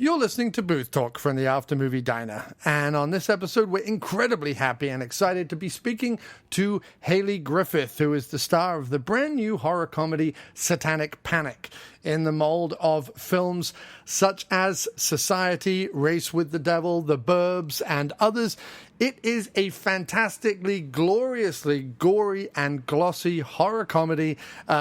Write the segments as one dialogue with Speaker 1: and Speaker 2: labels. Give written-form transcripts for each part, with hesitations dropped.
Speaker 1: You're listening to Booth Talk from the After Movie Diner, and on this episode we're incredibly happy and excited to be speaking to Hayley Griffith, who is the star of the brand new horror comedy Satanic Panic, in the mold of films such as Society, Race with the Devil, The Burbs, and others. It is a fantastically, gloriously gory and glossy horror comedy,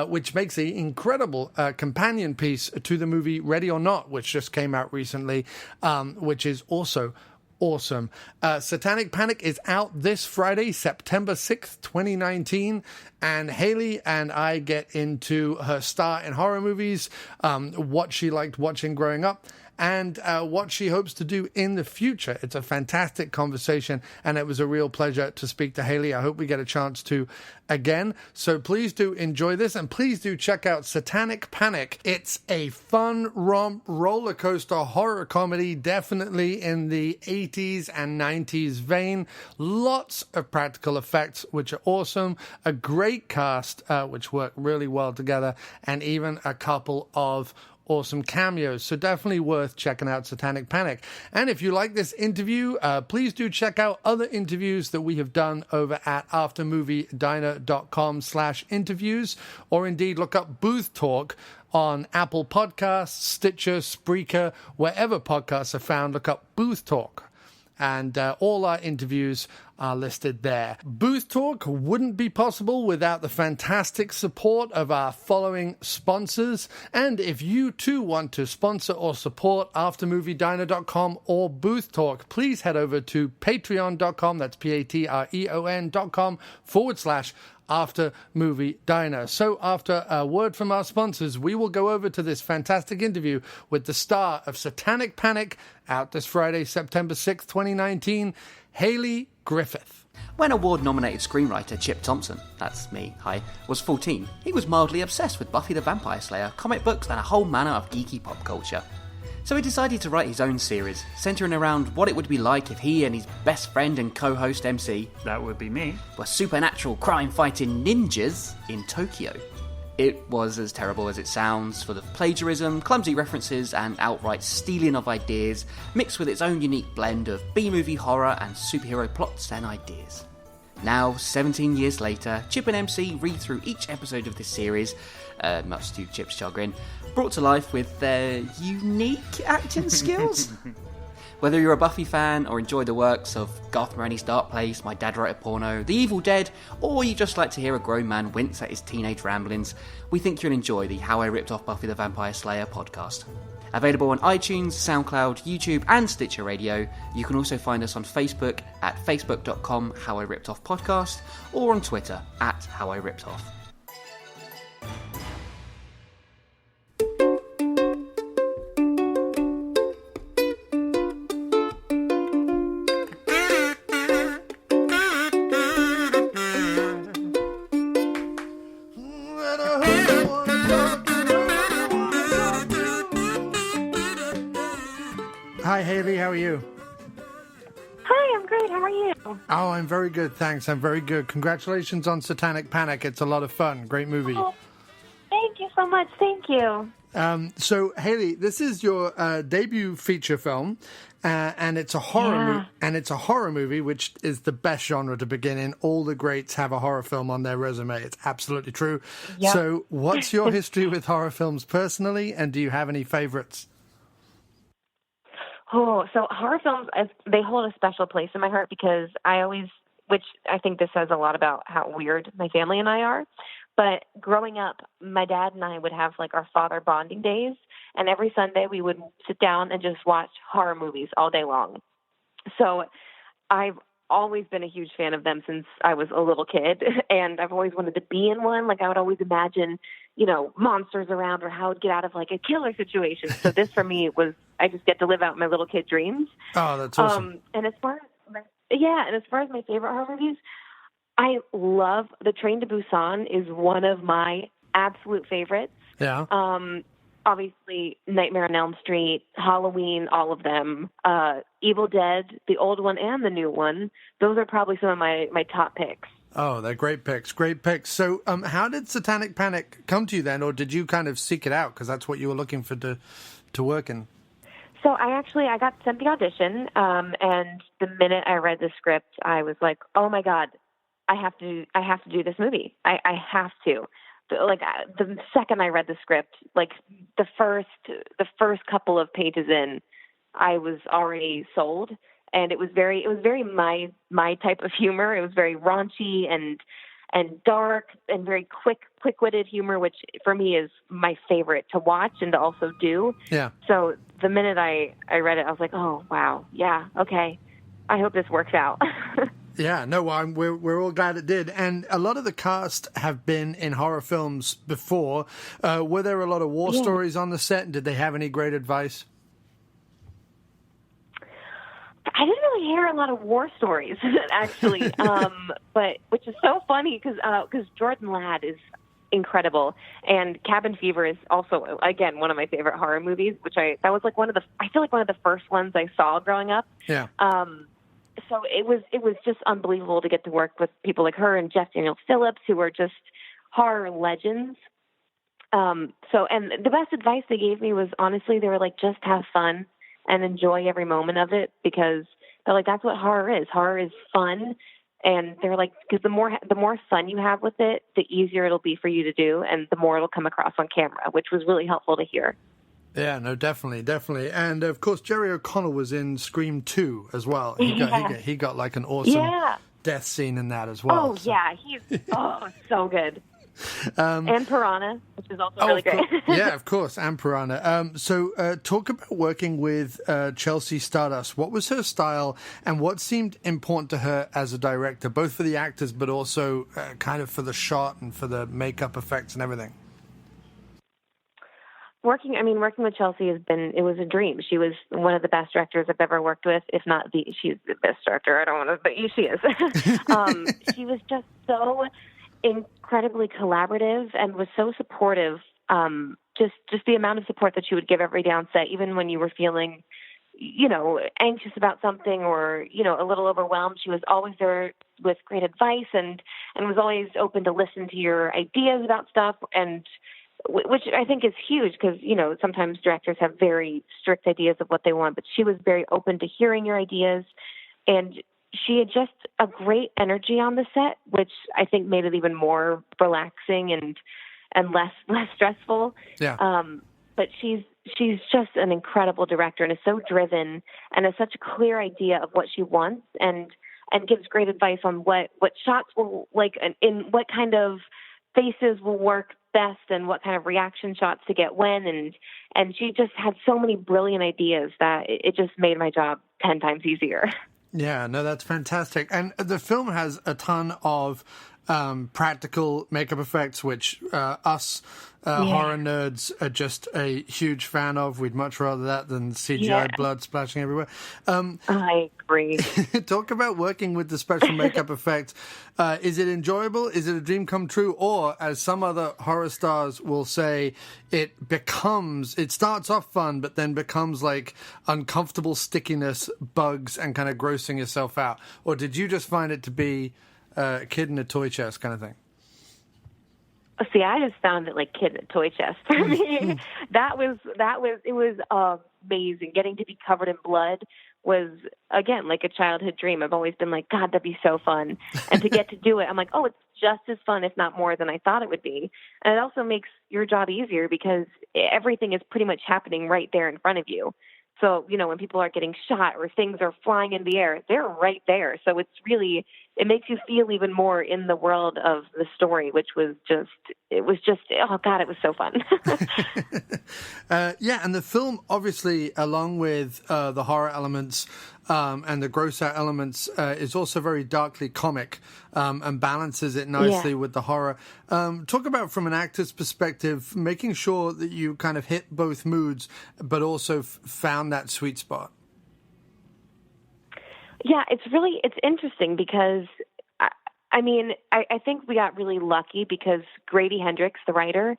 Speaker 1: which makes an incredible companion piece to the movie Ready or Not, which just came out recently, which is also awesome. Satanic Panic is out this Friday, September 6th, 2019, and Hayley and I get into her start in horror movies, what she liked watching growing up, and what she hopes to do in the future. It's a fantastic conversation, and it was a real pleasure to speak to Hayley. I hope we get a chance to again. So please do enjoy this, and please do check out Satanic Panic. It's a fun romp roller coaster horror comedy, definitely in the 80s and 90s vein. Lots of practical effects, which are awesome. A great cast, which work really well together, and even a couple of awesome cameos, so definitely worth checking out Satanic Panic. And if you like this interview, please do check out other interviews that we have done over at aftermoviediner.com/interviews, or indeed look up Booth Talk on Apple Podcasts, Stitcher, Spreaker, wherever podcasts are found. Look up Booth Talk, and all our interviews are listed there. Booth Talk wouldn't be possible without the fantastic support of our following sponsors. And if you too want to sponsor or support aftermoviediner.com or Booth Talk, please head over to patreon.com, that's patreon.com/After Movie Diner. So after a word from our sponsors, we will go over to this fantastic interview with the star of Satanic Panic, out this Friday, September 6th, 2019, Hayley Griffith.
Speaker 2: When award-nominated screenwriter Chip Thompson, that's me, hi, was 14, he was mildly obsessed with Buffy the Vampire Slayer, comic books, and a whole manner of geeky pop culture. So he decided to write his own series, centering around what it would be like if he and his best friend and co-host MC,
Speaker 3: that would be me,
Speaker 2: were supernatural crime-fighting ninjas in Tokyo. It was as terrible as it sounds, full of plagiarism, clumsy references, and outright stealing of ideas, mixed with its own unique blend of B-movie horror and superhero plots and ideas. Now, 17 years later, Chip and MC read through each episode of this series, much to Chip's chagrin, brought to life with their unique acting skills. Whether you're a Buffy fan or enjoy the works of Garth Marenghi's Dark Place, My Dad Wrote a Porno, The Evil Dead, or you just like to hear a grown man wince at his teenage ramblings, we think you'll enjoy the How I Ripped Off Buffy the Vampire Slayer podcast. Available on iTunes, SoundCloud, YouTube, and Stitcher Radio. You can also find us on Facebook at facebook.com/How I Ripped Off Podcast, or on Twitter at How I Ripped Off.
Speaker 1: Hi, Hayley. How are you?
Speaker 4: Hi, I'm great. How are you?
Speaker 1: Oh, I'm very good, thanks. I'm very good. Congratulations on Satanic Panic. It's a lot of fun. Great movie.
Speaker 4: Oh, thank you so much. Thank you.
Speaker 1: So, Hayley, this is your debut feature film, and it's a horror movie, which is the best genre to begin in. All the greats have a horror film on their resume. It's absolutely true. Yep. So, what's your history with horror films personally, and do you have any favorites?
Speaker 4: Oh, so horror films, they hold a special place in my heart because which I think this says a lot about how weird my family and I are. But growing up, my dad and I would have like our father bonding days. And every Sunday we would sit down and just watch horror movies all day long. So I've always been a huge fan of them since I was a little kid. And I've always wanted to be in one. Like I would always imagine, monsters around or how I'd get out of like a killer situation. So this for me I just get to live out my little kid dreams.
Speaker 1: Oh, that's awesome.
Speaker 4: And as far as my favorite horror movies, I love The Train to Busan is one of my absolute favorites.
Speaker 1: Yeah.
Speaker 4: Obviously, Nightmare on Elm Street, Halloween, all of them. Evil Dead, the old one and the new one. Those are probably some of my top picks.
Speaker 1: Oh, they're great picks. Great picks. So how did Satanic Panic come to you then, or did you kind of seek it out because that's what you were looking for to work in?
Speaker 4: So I got sent the audition, and the minute I read the script, I was like, oh my God, I have to do this movie. I have to. Like the second I read the script, like the first couple of pages in, I was already sold, and it was very my type of humor. It was very raunchy and dark and very quick-witted humor, which for me is my favorite to watch and to also do.
Speaker 1: Yeah.
Speaker 4: So the minute I read it, I was like, oh wow, yeah, okay. I hope this works out.
Speaker 1: Yeah, no, well, we're all glad it did. And a lot of the cast have been in horror films before. Were there a lot of war stories on the set? Did they have any great advice?
Speaker 4: I didn't really hear a lot of war stories, actually, but which is so funny because Jordan Ladd is incredible, and Cabin Fever is also, again, one of my favorite horror movies. That was like one of the first ones I saw growing up.
Speaker 1: Yeah.
Speaker 4: So it was just unbelievable to get to work with people like her and Jeff Daniel Phillips, who are just horror legends. And the best advice they gave me was, honestly, they were like, just have fun and enjoy every moment of it, because they're like, that's what horror is. Horror is fun. And they're like, because the more fun you have with it, the easier it'll be for you to do, and the more it'll come across on camera, which was really helpful to hear.
Speaker 1: Yeah, no, definitely. And, of course, Jerry O'Connell was in Scream 2 as well. He got like an awesome death scene in that as well.
Speaker 4: Oh, so. Yeah. He's so good. And Piranha, which is also really great.
Speaker 1: Yeah, of course, and Piranha. So talk about working with Chelsea Stardust. What was her style, and what seemed important to her as a director, both for the actors but also kind of for the shot and for the makeup effects and everything?
Speaker 4: Working with Chelsea it was a dream. She was one of the best directors I've ever worked with, if not she's the best director. I don't want to, but she is. She was just so incredibly collaborative and was so supportive. Just the amount of support that she would give every day on set, even when you were feeling, anxious about something or, a little overwhelmed. She was always there with great advice and was always open to listen to your ideas about stuff, and which I think is huge because, sometimes directors have very strict ideas of what they want, but she was very open to hearing your ideas. And she had just a great energy on the set, which I think made it even more relaxing and less stressful.
Speaker 1: Yeah.
Speaker 4: But she's just an incredible director and is so driven and has such a clear idea of what she wants and gives great advice on what shots will like and in what kind of faces will work best and what kind of reaction shots to get when. And she just had so many brilliant ideas that it just made my job 10 times easier.
Speaker 1: Yeah, no, that's fantastic. And the film has a ton of practical makeup effects, which us horror nerds are just a huge fan of. We'd much rather that than CGI blood splashing everywhere.
Speaker 4: I agree.
Speaker 1: Talk about working with the special makeup effects. Is it enjoyable? Is it a dream come true? Or, as some other horror stars will say, it starts off fun, but then becomes like uncomfortable stickiness, bugs, and kind of grossing yourself out? Or did you just find it to be a kid in a toy chest kind of thing?
Speaker 4: See, I just found it like kid in a toy chest for me. It was amazing. Getting to be covered in blood was, again, like a childhood dream. I've always been like, God, that'd be so fun. And to get to do it, I'm like, oh, it's just as fun, if not more, than I thought it would be. And it also makes your job easier because everything is pretty much happening right there in front of you. So, when people are getting shot or things are flying in the air, they're right there. So it makes you feel even more in the world of the story, which was just, oh God, it was so fun.
Speaker 1: And the film, obviously, along with the horror elements and the gross out elements, is also very darkly comic and balances it nicely with the horror. Talk about, from an actor's perspective, making sure that you kind of hit both moods, but also found that sweet spot. Yeah,
Speaker 4: it's interesting because, I think we got really lucky because Grady Hendricks, the writer,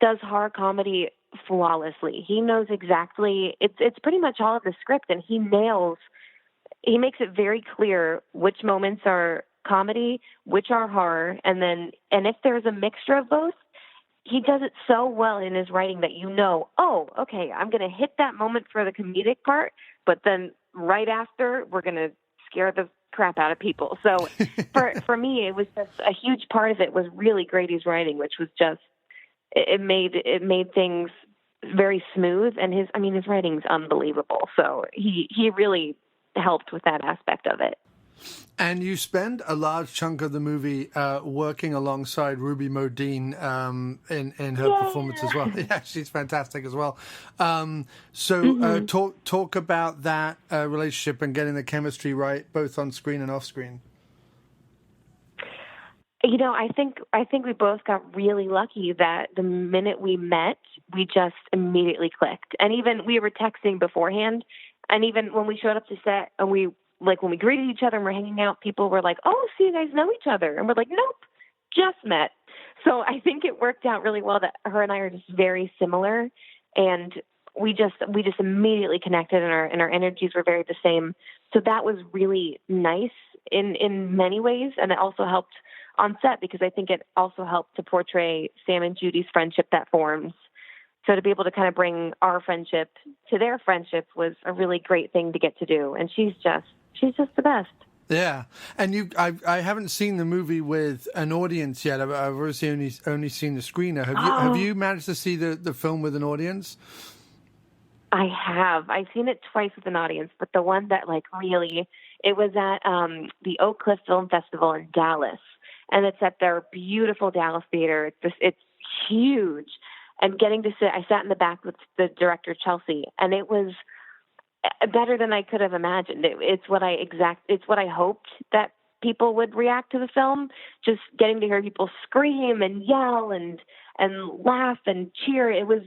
Speaker 4: does horror comedy flawlessly. He knows exactly, it's pretty much all of the script, and he makes it very clear which moments are comedy, which are horror, and if there's a mixture of both, he does it so well in his writing that oh, okay, I'm going to hit that moment for the comedic part, but then right after, we're going to scare the crap out of people. So for me, it was just a huge part of it was really Grady's writing, which was just, it made things very smooth, and his writing's unbelievable. So he really helped with that aspect of it.
Speaker 1: And you spend a large chunk of the movie working alongside Ruby Modine in her performance as well. Yeah, she's fantastic as well. Talk about that relationship and getting the chemistry right, both on screen and off screen.
Speaker 4: I think we both got really lucky that the minute we met, we just immediately clicked. And even we were texting beforehand, and even when we showed up to set and when we greeted each other and we're hanging out, people were like, "Oh, so you guys know each other?" And we're like, "Nope, just met." So I think it worked out really well that her and I are just very similar, and we just immediately connected, and our energies were very the same. So that was really nice in many ways, and it also helped on set because I think it also helped to portray Sam and Judy's friendship that forms. So to be able to kind of bring our friendship to their friendship was a really great thing to get to do, and she's just the best.
Speaker 1: Yeah, and I haven't seen the movie with an audience yet. I've obviously only seen the screener. Have you managed to see the film with an audience?
Speaker 4: I have. I've seen it twice with an audience, but the one that really, it was at the Oak Cliff Film Festival in Dallas, and it's at their beautiful Dallas theater. It's huge, and getting to sit, I sat in the back with the director Chelsea, and it was better than I could have imagined. It's what I hoped that people would react to the film. Just getting to hear people scream and yell and laugh and cheer. It was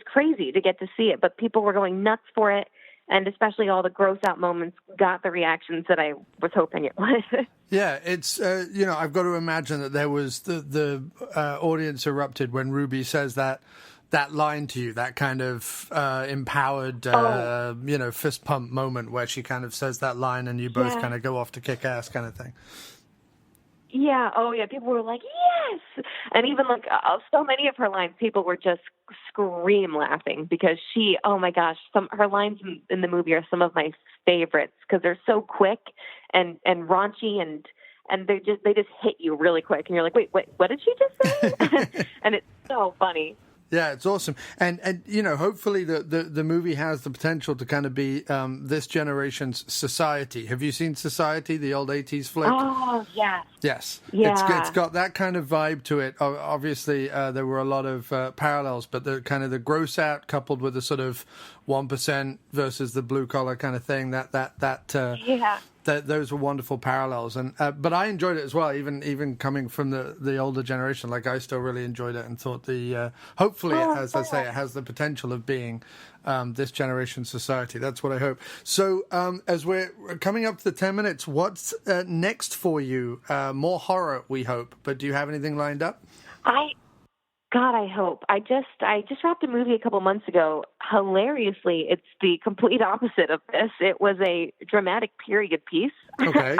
Speaker 4: crazy to get to see it, but people were going nuts for it. And especially all the gross out moments got the reactions that I was hoping it would.
Speaker 1: Yeah, it's, I've got to imagine that there was the audience erupted when Ruby says that line to you, that kind of empowered, fist pump moment where she kind of says that line and you both kind of go off to kick ass kind of thing.
Speaker 4: Yeah. Oh, yeah. People were like, yes. And even so many of her lines, people were just scream laughing because oh my gosh, her lines in the movie are some of my favorites because they're so quick and raunchy and they just hit you really quick. And you're like, wait, what did she just say? And it's so funny.
Speaker 1: Yeah, it's awesome. And hopefully the movie has the potential to kind of be this generation's Society. Have you seen Society, the old 80s flick?
Speaker 4: Oh, yes.
Speaker 1: Yes.
Speaker 4: Yeah.
Speaker 1: It's got that kind of vibe to it. Obviously, there were a lot of parallels, but the kind of the gross out coupled with the sort of 1% versus the blue collar kind of thing, those were wonderful parallels, and but I enjoyed it as well. Even coming from the older generation, I still really enjoyed it and thought hopefully, as I say, it has the potential of being this generation's Society. That's what I hope. So as we're coming up to the 10 minutes, what's next for you? More horror, we hope. But do you have anything lined up?
Speaker 4: I hope. I just wrapped a movie a couple months ago. Hilariously, it's the complete opposite of this. It was a dramatic period piece.
Speaker 1: Okay.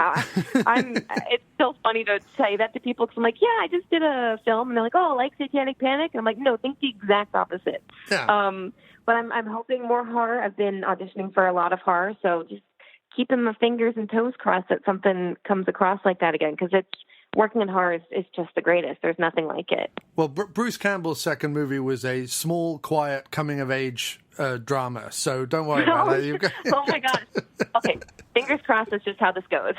Speaker 4: It's still funny to say that to people because I'm like, yeah, I just did a film, and they're like, oh, like Satanic Panic, and I'm like, no, think the exact opposite.
Speaker 1: Yeah.
Speaker 4: But I'm hoping more horror. I've been auditioning for a lot of horror, so just keeping my fingers and toes crossed that something comes across like that again because it's. Working in horror is just the greatest. There's nothing like it. Well,
Speaker 1: Bruce Campbell's second movie was a small, quiet, coming-of-age drama, so don't worry about it.
Speaker 4: Oh, my gosh. Okay, fingers crossed that's just how this goes.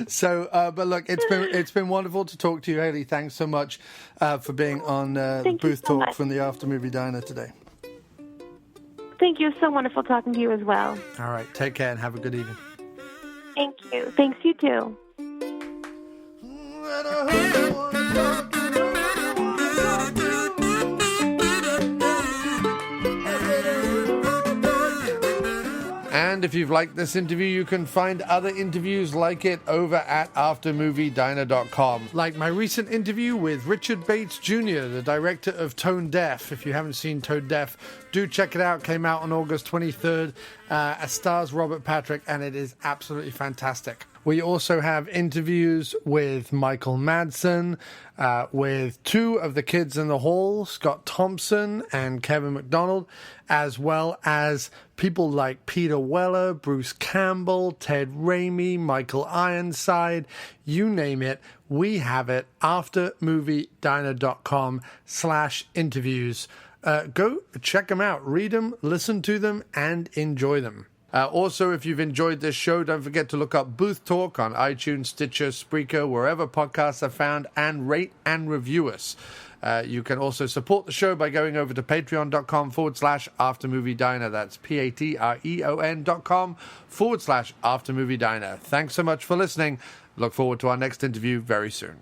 Speaker 1: So, but look, it's been wonderful to talk to you, Hayley. Thanks so much for being on Booth Talk
Speaker 4: much.
Speaker 1: from the After Movie Diner today.
Speaker 4: Thank you. So wonderful talking to you as well.
Speaker 1: All right, take care and have a good evening.
Speaker 4: Thank you. Thanks, you too.
Speaker 1: And if you've liked this interview, you can find other interviews like it over at aftermoviediner.com. Like my recent interview with Richard Bates Jr., the director of Tone Deaf. If you haven't seen Tone Deaf, do check it out. Came out on August 23rd. It stars Robert Patrick, and it is absolutely fantastic. We also have interviews with Michael Madsen, with two of the kids in the hall, Scott Thompson and Kevin McDonald, as well as people like Peter Weller, Bruce Campbell, Ted Raimi, Michael Ironside, you name it, we have it. aftermoviediner.com/interviews. Go check them out, read them, listen to them, and enjoy them. Also, if you've enjoyed this show, don't forget to look up Booth Talk on iTunes, Stitcher, Spreaker, wherever podcasts are found, and rate and review us. You can also support the show by going over to patreon.com/aftermoviediner. That's patreon.com/aftermoviediner. Thanks so much for listening. Look forward to our next interview very soon.